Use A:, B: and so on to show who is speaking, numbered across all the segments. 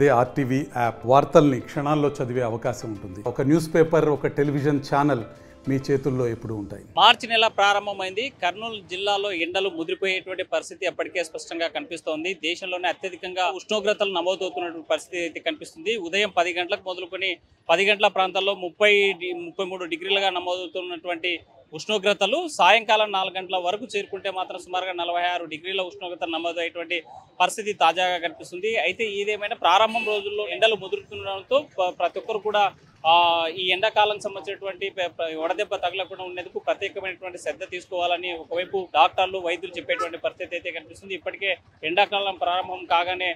A: అదే RTV app వార్తల్ని క్షణాల్లో చదివే అవకాశం ఉంటుంది. ఒక న్యూస్ పేపర్, ఒక టెలివిజన్ ఛానల్ మీ చేతుల్లో ఎప్పుడు ఉంటాయి.
B: మార్చి నెల ప్రారంభమైంది. కర్నూలు జిల్లాలో ఎండలు ముదిరిపోయేటువంటి పరిస్థితి అప్పటికే స్పష్టంగా కనిపిస్తోంది. దేశంలోనే అత్యధికంగా ఉష్ణోగ్రతలు నమోదవుతున్నటువంటి పరిస్థితి అయితే కనిపిస్తుంది. ఉదయం 10 గంటలకు మొదలుకొని 10 గంటల ప్రాంతాల్లో 33 డిగ్రీలుగా నమోదవుతున్నటువంటి ఉష్ణోగ్రతలు సాయంకాలం 4 గంటల వరకు చేరుకుంటే మాత్రం సుమారుగా 46 డిగ్రీల ఉష్ణోగ్రత నమోదయ్యేటువంటి పరిస్థితి తాజాగా కనిపిస్తుంది. అయితే ఏదేమైనా ప్రారంభం రోజుల్లో ఎండలు ముదురుతుండడంతో ప్రతి ఒక్కరు కూడా ఈ ఎండాకాలం సంబంధించినటువంటి వడదెబ్బ తగలకుండా ఉండేందుకు ప్రత్యేకమైనటువంటి శ్రద్ధ తీసుకోవాలని ఒకవైపు డాక్టర్లు, వైద్యులు చెప్పేటువంటి పరిస్థితి అయితే కనిపిస్తుంది. ఇప్పటికే ఎండాకాలం ప్రారంభం కాగానే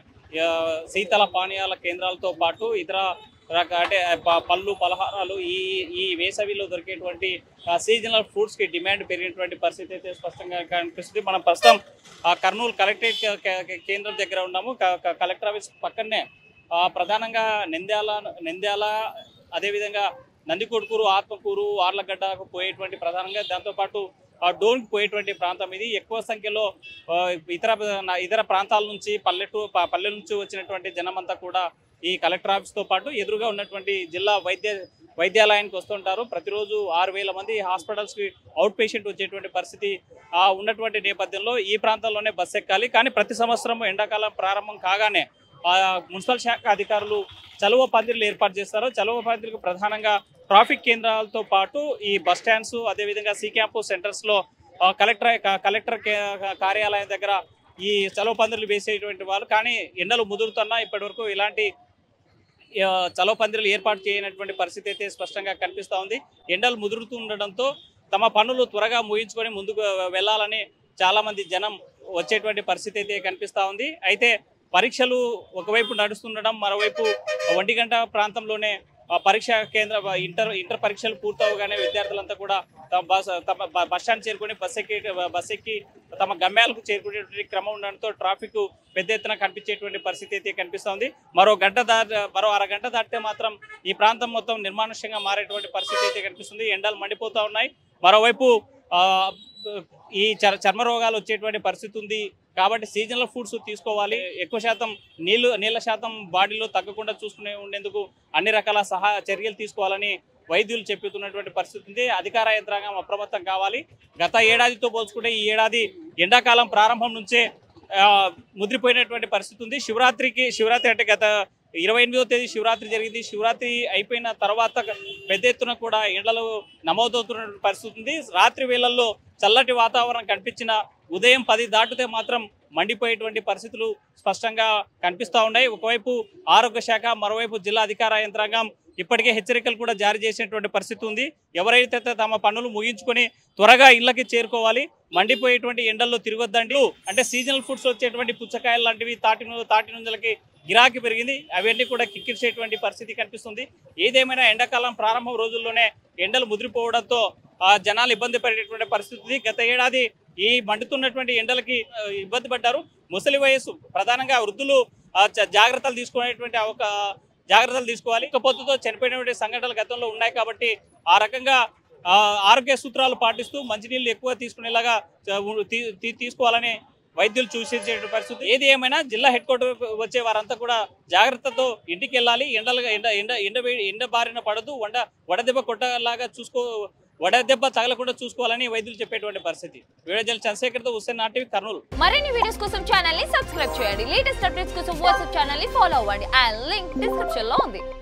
B: శీతల పానీయాల కేంద్రాలతో పాటు ఇతర అంటే పళ్ళు, పలహారాలు ఈ వేసవిలో దొరికేటువంటి సీజనల్ ఫ్రూట్స్ కి డిమాండ్ పెరిగినటువంటి పరిస్థితి అయితే స్పష్టంగా కనిపిస్తుంది. మనం ప్రస్తుతం కర్నూలు కలెక్టరేట్ కేంద్రం దగ్గర ఉన్నాము. కలెక్టర్ ఆఫీస్ పక్కనే ప్రధానంగా నంద్యాల అదేవిధంగా నందికొట్కూరు, ఆత్మకూరు, ఆర్లగడ్డకు పోయేటువంటి ప్రధానంగా దాంతోపాటు డోన్కి పోయేటువంటి ప్రాంతం ఇది. ఎక్కువ సంఖ్యలో ఇతర ప్రాంతాల నుంచి పల్లె నుంచి వచ్చినటువంటి జనమంతా కూడా ఈ కలెక్టర్ ఆఫీస్తో పాటు ఎదురుగా ఉన్నటువంటి జిల్లా వైద్యాలయానికి వస్తుంటారు. ప్రతిరోజు 6,000 మంది హాస్పిటల్స్కి అవుట్ పేషెంట్ వచ్చేటువంటి పరిస్థితి ఉన్నటువంటి నేపథ్యంలో ఈ ప్రాంతంలోనే బస్సు ఎక్కాలి. కానీ ప్రతి సంవత్సరం ఎండాకాలం ప్రారంభం కాగానే మున్సిపల్ శాఖ అధికారులు చలువ పందిర్లు ఏర్పాటు చేస్తారు. చలువ పందిర్లకు ప్రధానంగా ట్రాఫిక్ కేంద్రాలతో పాటు ఈ బస్ స్టాండ్స్, అదేవిధంగా సి క్యాంపు సెంటర్స్లో కలెక్టర్ కార్యాలయం దగ్గర ఈ చలువ పందిర్లు వేసేటువంటి వాళ్ళు. కానీ ఎండలు ముదురుతున్నా ఇప్పటి వరకు ఇలాంటి చలువ పందిర్లు ఏర్పాటు చేయనటువంటి పరిస్థితి అయితే స్పష్టంగా కనిపిస్తూ ఉంది. ఎండలు ముదురుతుండడంతో తమ పనులు త్వరగా ముగించుకొని ముందుకు వెళ్ళాలని చాలామంది జనం వచ్చేటువంటి పరిస్థితి అయితే కనిపిస్తూ ఉంది. అయితే పరీక్షలు ఒకవైపు నడుస్తుండడం, మరోవైపు 1 గంట ప్రాంతంలోనే పరీక్షా కేంద్ర ఇంటర్ పరీక్షలు పూర్తవగానే విద్యార్థులంతా కూడా బస్ స్టాండ్ చేరుకొని బస్ ఎక్కి తమ గమ్యాలకు చేరుకునేటువంటి క్రమం ఉండడంతో ట్రాఫిక్ పెద్ద ఎత్తున కనిపించేటువంటి పరిస్థితి అయితే కనిపిస్తోంది. మరో అరగంట దాటితే మాత్రం ఈ ప్రాంతం మొత్తం నిర్మానుష్యంగా మారేటువంటి పరిస్థితి అయితే కనిపిస్తుంది. ఎండలు మండిపోతూ ఉన్నాయి. మరోవైపు ఈ చర్మ రోగాలు వచ్చేటువంటి పరిస్థితి ఉంది. కాబట్టి సీజనల్ ఫుడ్స్ తీసుకోవాలి. ఎక్కువ శాతం నీళ్ళ శాతం బాడీలో తగ్గకుండా చూసుకునే ఉండేందుకు అన్ని రకాల చర్యలు తీసుకోవాలని వైద్యులు చెప్తున్నటువంటి పరిస్థితి ఉంది. అధికార యంత్రాంగం అప్రమత్తం కావాలి. గత ఏడాదితో పోల్చుకుంటే ఈ ఏడాది ఎండాకాలం ప్రారంభం నుంచే ముదిరిపోయినటువంటి పరిస్థితి ఉంది. శివరాత్రి అంటే గత 28వ తేదీ శివరాత్రి జరిగింది. శివరాత్రి అయిపోయిన తర్వాత పెద్ద ఎత్తున కూడా ఎండలు నమోదవుతున్న పరిస్థితి ఉంది. రాత్రి వేళల్లో చల్లటి వాతావరణం కనిపించిన ఉదయం 10 దాటితే మాత్రం మండిపోయేటువంటి పరిస్థితులు స్పష్టంగా కనిపిస్తూ ఉన్నాయి. ఒకవైపు ఆరోగ్య శాఖ, మరోవైపు జిల్లా అధికార యంత్రాంగం ఇప్పటికే హెచ్చరికలు కూడా జారీ చేసినటువంటి పరిస్థితి ఉంది. ఎవరైతే తమ పనులు ముగించుకొని త్వరగా ఇళ్లకి చేరుకోవాలి. మండిపోయేటువంటి ఎండల్లో తిరగొద్దండి. అంటే సీజనల్ ఫుడ్స్ వచ్చేటువంటి పుచ్చకాయలు లాంటివి తాటి నుంజలకి గిరాకీ పెరిగింది. అవన్నీ కూడా కిక్కిర్చేటువంటి పరిస్థితి కనిపిస్తుంది. ఏదేమైనా ఎండాకాలం ప్రారంభం రోజుల్లోనే ఎండలు ముదిరిపోవడంతో జనాలు ఇబ్బంది పడేటువంటి పరిస్థితి ఉంది. గత ఏడాది ఈ మండుతున్నటువంటి ఎండలకి ఇబ్బంది పడ్డారు. ముసలి వయసు ప్రధానంగా వృద్ధులు జాగ్రత్తలు తీసుకోవాలి. ఇకపోతేతో చనిపోయినటువంటి సంఘటనలు గతంలో ఉన్నాయి కాబట్టి ఆ రకంగా ఆరోగ్య సూత్రాలు పాటిస్తూ మంచినీళ్ళు ఎక్కువ తీసుకునేలాగా తీసుకోవాలని వైద్యులు సూచించే పరిస్థితి. ఏది ఏమైనా జిల్లా హెడ్ క్వార్టర్ వచ్చే వారంతా కూడా జాగ్రత్తతో ఇంటికి వెళ్ళాలి. ఎండ బారిన పడదు. వడదెబ్బ తగలకుండా చూసుకోవాలని వైద్యులు చెప్పేటువంటి పరిస్థితి. వీడియో చంద్రశేఖర్తో హుస్సేన్, ఆర్టీవీ, కర్నూలు.
C: మరిన్ని వీడియోస్ కోసం ఛానల్ ని సబ్స్క్రైబ్ చేయండి. లేటెస్ట్ అప్డేట్స్ కోసం వాట్సాప్ ఛానల్ ని ఫాలో అవ్వండి. ఆ లింక్ డిస్క్రిప్షన్ లో ఉంది.